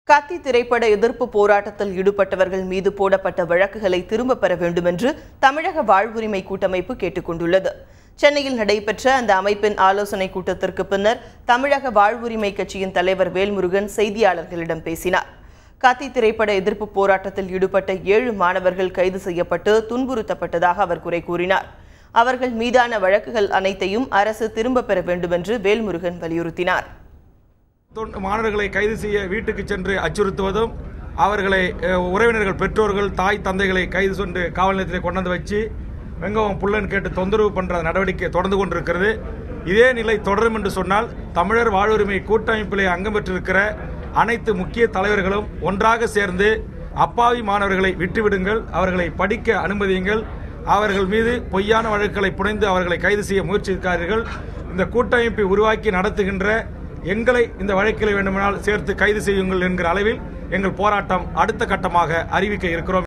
கத்தி திரைப்பட எதிர்ப்பு போராட்டத்தில் ஈடுபட்டவர்கள் மீது போடப்பட்ட வழக்குகளை திரும்பப் பெற வேண்டும் என்று தமிழக வாழ்வுரிமை கூட்டமைப்பு கேட்டுக் கொண்டுள்ளது. சென்னையில் நடைபெற்ற அந்த அமைப்பின் ஆலோசனைக் கூட்டத்திற்கு பின்னர் தமிழக வாழ்வுரிமை கட்சியின் தலைவர் வேல்முருகன் செய்தியாளர்களிடம் பேசினார். கத்தி திரைப்பட எதிர்ப்பு போராட்டத்தில் ஈடுபட்ட 7 மாணவர்கள் கைது செய்யப்பட்டு துன்புறுத்தப்பட்டதாக அவர் குறை கூறினார். அவர்கள் மீதான வழக்குகள் அனைத்தையும் அரசு திரும்பப் பெற வேண்டும் என்று வேல்முருகன் வலியுறுத்தினார். மாணவர்களை கைது செய்ய வீட்டுக்கு சென்று அச்சுறுத்துவதும், அவர்களை உறவினர்கள், பெற்றோர்கள், தாய் தந்தைகளை கைது சென்று காவல் நிலையத்தில் கொண்டு வச்சு வெங்கவும் புள்ளன் கேட்டு தொந்தரவு பண்ற நடவடிக்கை தொடர்ந்து கொண்டிருக்கிறது. இதே நிலை தொடரும் என்று சொன்னால் தமிழர் வாழ்வுரிமை கூட்டமைப்பிலே அங்கம் பெற்றிருக்கிற அனைத்து முக்கிய தலைவர்களும் ஒன்றாக சேர்ந்து அப்பாவி மாணவர்களை விட்டுவிடுங்கள், அவர்களை படிக்க அனுமதியுங்கள், அவர்கள் மீது பொய்யான வழக்குகளை புனைந்து அவர்களை கைது செய்ய முயற்சிக்கிறார்கள். இந்த கூட்டமைப்பை உருவாக்கி நடத்துகின்ற எங்களை இந்த வழக்கில் வேண்டுமானால் சேர்த்து கைது செய்யுங்கள் என்கிற அளவில் எங்கள் போராட்டம் அடுத்த கட்டமாக அறிவிக்க இருக்கிறோம்.